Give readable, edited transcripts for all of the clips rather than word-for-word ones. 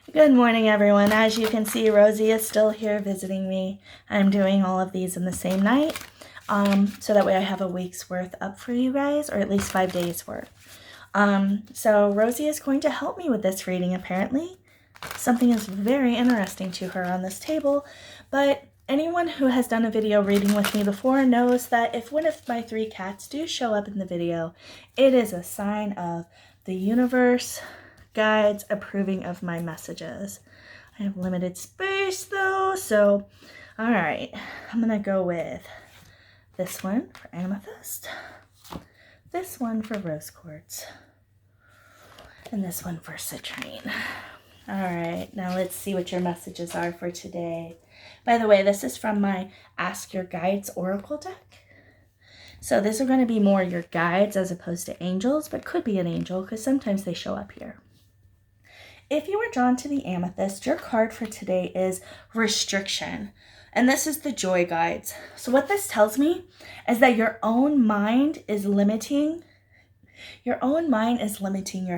Good morning, everyone. As you can see, Rosie is still here visiting me. I'm doing all of these in the same night, so that way I have a week's worth up for you guys, or at least 5 days worth. So Rosie is going to help me with this reading, apparently. Something is very interesting to her on this table, but anyone who has done a video reading with me before knows that if one of my 3 cats do show up in the video, it is a sign of the universe, guides approving of my messages. I have limited space though, so all right, I'm gonna go with this one for Amethyst, this one for Rose Quartz, and this one for Citrine. All right, now let's see what your messages are for today. By the way, this is from my Ask Your Guides Oracle deck. So these are going to be more your guides as opposed to angels, but could be an angel because sometimes they show up here. If you were drawn to the Amethyst, your card for today is Restriction. And this is the Joy Guides. So what this tells me is that your own mind is limiting your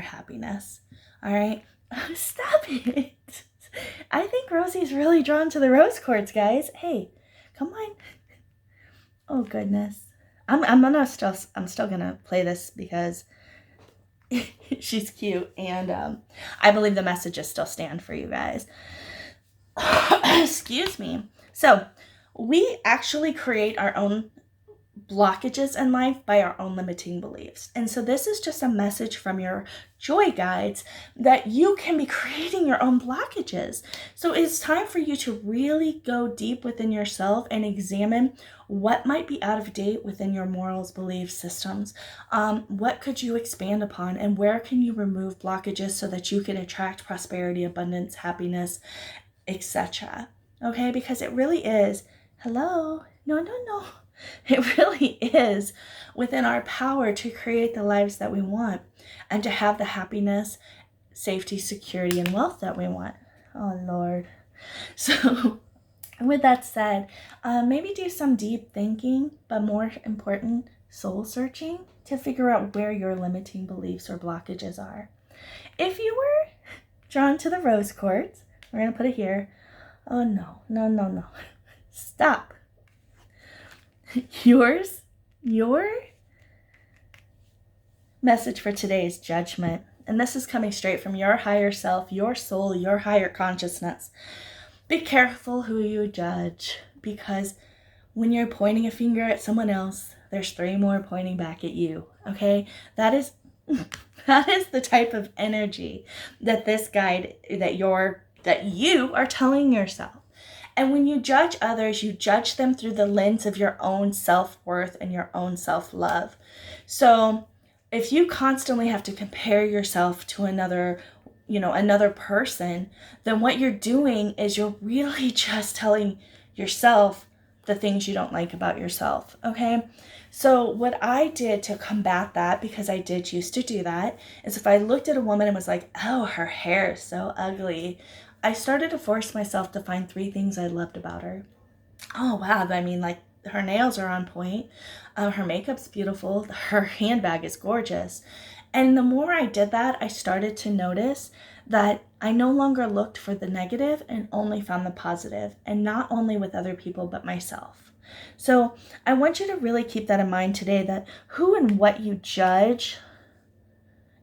happiness. All right? Stop it. I think Rosie's really drawn to the rose quartz, guys. Hey, come on. Oh, goodness. I'm still gonna play this because she's cute, and I believe the messages still stand for you guys. Excuse me. So we actually create our own blockages in life by our own limiting beliefs. And so this is just a message from your joy guides that you can be creating your own blockages. So it's time for you to really go deep within yourself and examine what might be out of date within your morals, beliefs, systems. What could you expand upon, and where can you remove blockages so that you can attract prosperity, abundance, happiness, etc. Okay, because it really is, hello, no. It really is within our power to create the lives that we want and to have the happiness, safety, security, and wealth that we want. Oh, Lord. So with that said, maybe do some deep thinking, but more important, soul searching to figure out where your limiting beliefs or blockages are. If you were drawn to the rose quartz, we're going to put it here. Oh, no. Stop. Your message for today is judgment. And this is coming straight from your higher self, your soul, your higher consciousness. Be careful who you judge, because when you're pointing a finger at someone else, there's 3 more pointing back at you. Okay? That is the type of energy that this guide, that you are telling yourself. And when you judge others, you judge them through the lens of your own self-worth and your own self-love. So if you constantly have to compare yourself to another person, then what you're doing is you're really just telling yourself the things you don't like about yourself, okay? So what I did to combat that, because I did used to do that, is if I looked at a woman and was like, oh, her hair is so ugly, I started to force myself to find 3 things I loved about her. Oh, wow. I mean, like, her nails are on point. Her makeup's beautiful. Her handbag is gorgeous. And the more I did that, I started to notice that I no longer looked for the negative and only found the positive, and not only with other people, but myself. So I want you to really keep that in mind today, that who and what you judge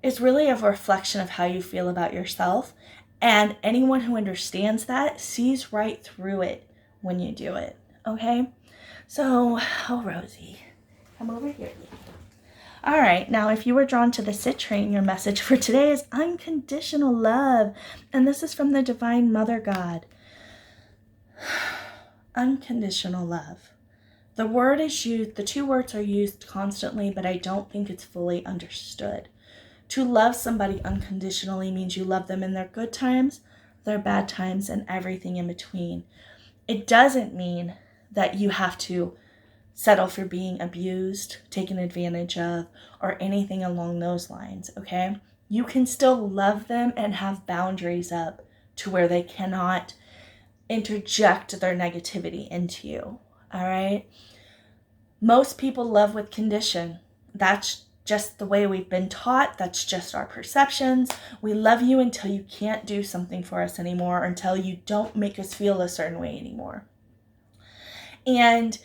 is really a reflection of how you feel about yourself. And anyone who understands that sees right through it when you do it, okay? So, oh, Rosie, come over here. All right, now if you were drawn to the Citrine, your message for today is unconditional love. And this is from the Divine Mother God. Unconditional love. The word is used, the 2 words are used constantly, but I don't think it's fully understood. To love somebody unconditionally means you love them in their good times, their bad times, and everything in between. It doesn't mean that you have to settle for being abused, taken advantage of, or anything along those lines, okay? You can still love them and have boundaries up to where they cannot interject their negativity into you, all right? Most people love with condition. That's just the way we've been taught. That's just our perceptions. We love you until you can't do something for us anymore, or until you don't make us feel a certain way anymore. And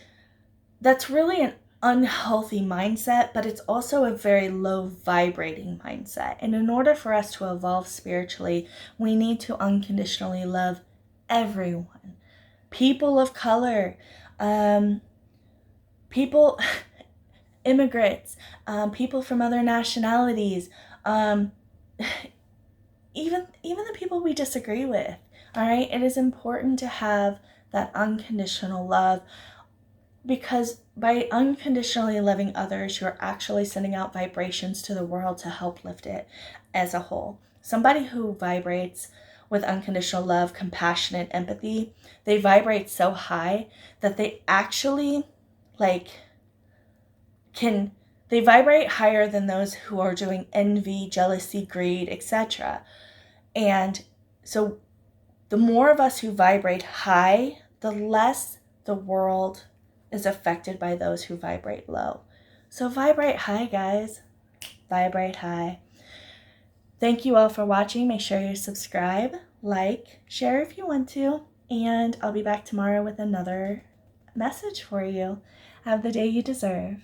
that's really an unhealthy mindset, but it's also a very low vibrating mindset. And in order for us to evolve spiritually, we need to unconditionally love everyone. People of color, people, immigrants, people from other nationalities, even the people we disagree with. All right, it is important to have that unconditional love, because by unconditionally loving others, you're actually sending out vibrations to the world to help lift it as a whole. Somebody who vibrates with unconditional love, compassion, and empathy, they vibrate so high that they actually they vibrate higher than those who are doing envy, jealousy, greed, etc. And so the more of us who vibrate high, the less the world is affected by those who vibrate low. So vibrate high, guys. Vibrate high. Thank you all for watching. Make sure you subscribe, like, share if you want to, and I'll be back tomorrow with another message for you. Have the day you deserve.